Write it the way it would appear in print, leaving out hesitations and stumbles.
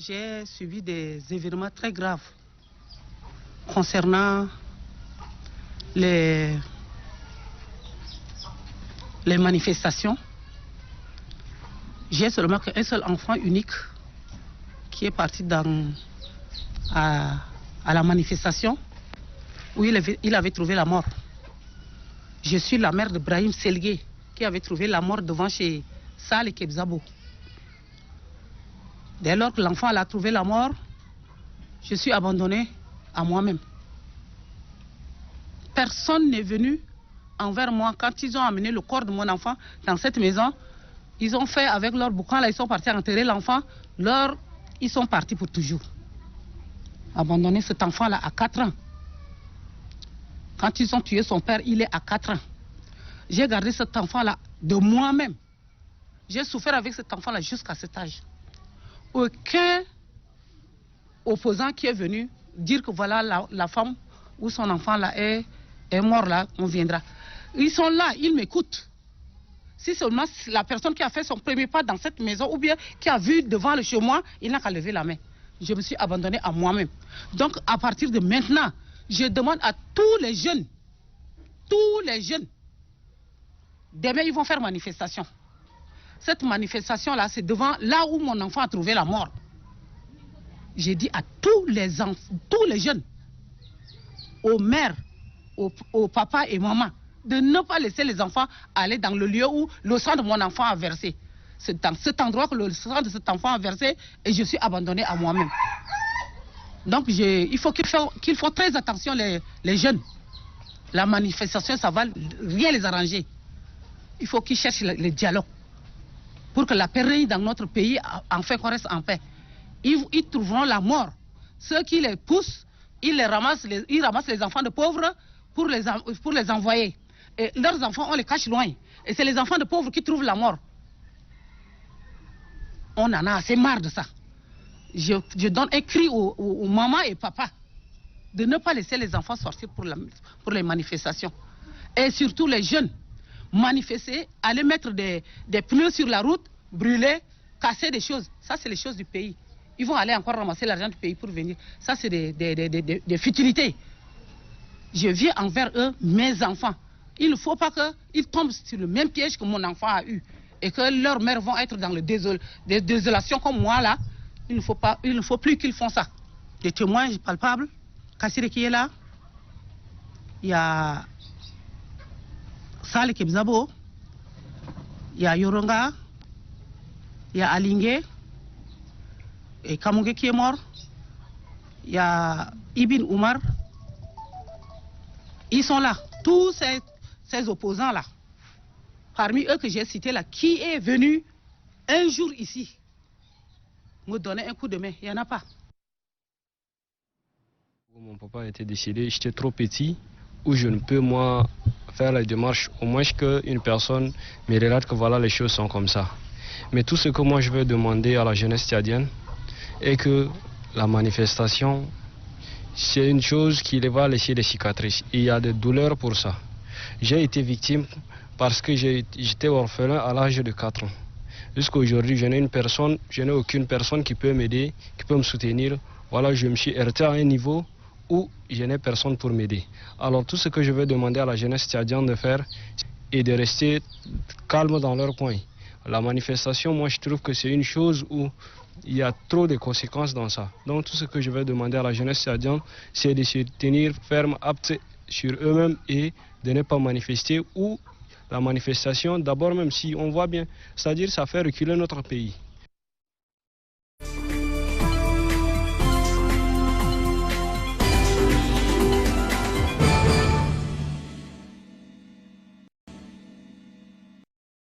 j'ai subi des événements très graves concernant les manifestations. J'ai seulement qu'un seul enfant unique qui est parti à la manifestation où il avait trouvé la mort. Je suis la mère de Brahim Selgué qui avait trouvé la mort devant chez Saleh Kebzabo. Dès lors que l'enfant a trouvé la mort, je suis abandonnée à moi-même. Personne n'est venu envers moi. Quand ils ont amené le corps de mon enfant dans cette maison, ils ont fait avec leur boucan, là, ils sont partis enterrer l'enfant. Ils sont partis pour toujours. Abandonner cet enfant-là à 4 ans. Quand ils ont tué son père, il est à 4 ans. J'ai gardé cet enfant-là de moi-même. J'ai souffert avec cet enfant-là jusqu'à cet âge. Aucun opposant qui est venu dire que voilà la femme ou son enfant là est mort là, on viendra. Ils sont là, ils m'écoutent. Si seulement la personne qui a fait son premier pas dans cette maison ou bien qui a vu devant le chez moi, il n'a qu'à lever la main. Je me suis abandonnée à moi-même. Donc à partir de maintenant, je demande à tous les jeunes, demain ils vont faire manifestation. Cette manifestation-là, c'est devant là où mon enfant a trouvé la mort. J'ai dit à tous les jeunes, aux mères, aux papas et mamans, de ne pas laisser les enfants aller dans le lieu où le sang de mon enfant a versé. C'est dans cet endroit que le sang de cet enfant a versé et je suis abandonnée à moi-même. Donc il faut qu'ils font très attention les jeunes. La manifestation, ça va rien les arranger. Il faut qu'ils cherchent le dialogue pour que la paix règne dans notre pays, enfin qu'on reste en paix. Ils trouveront la mort. Ceux qui les poussent, ils ramassent les enfants de pauvres pour les envoyer. Et leurs enfants, on les cache loin. Et c'est les enfants de pauvres qui trouvent la mort. On en a assez marre de ça. Je donne un cri aux mamans et papas de ne pas laisser les enfants sortir pour les manifestations. Et surtout les jeunes, manifester, aller mettre des pneus sur la route, brûler, casser des choses. Ça, c'est les choses du pays. Ils vont aller encore ramasser l'argent du pays pour venir. Ça, c'est des futilités. Je viens envers eux, mes enfants. Il ne faut pas qu'ils tombent sur le même piège que mon enfant a eu. Et que leurs mères vont être dans le désolation comme moi, là. Il ne faut plus qu'ils font ça. Des témoins palpables. Kassire qui est là. Il y a Saleh Kebzabo. Il y a Yoronga. Il y a Alingue. Et Kamouge qui est mort. Il y a Ibn Oumar. Ils sont là. Tous ces opposants-là. Parmi eux que j'ai cités là, qui est venu un jour ici me donner un coup de main? Il n'y en a pas. Mon papa était décédé, j'étais trop petit, où je ne peux moi faire la démarche, au moins qu'une personne me relate que voilà les choses sont comme ça. Mais tout ce que moi je veux demander à la jeunesse tchadienne est que la manifestation, c'est une chose qui va laisser des cicatrices. Il y a des douleurs pour ça. J'ai été victime parce que j'étais orphelin à l'âge de 4 ans. Jusqu'à aujourd'hui, je n'ai aucune personne qui peut m'aider, qui peut me soutenir. Voilà, je me suis heurté à un niveau où je n'ai personne pour m'aider. Alors tout ce que je veux demander à la jeunesse tchadienne de faire est de rester calme dans leur coin. La manifestation, moi je trouve que c'est une chose où il y a trop de conséquences dans ça. Donc tout ce que je veux demander à la jeunesse tchadienne, c'est de se tenir ferme, apte sur eux-mêmes et de ne pas manifester ou la manifestation, d'abord même si on voit bien, c'est-à-dire ça fait reculer notre pays.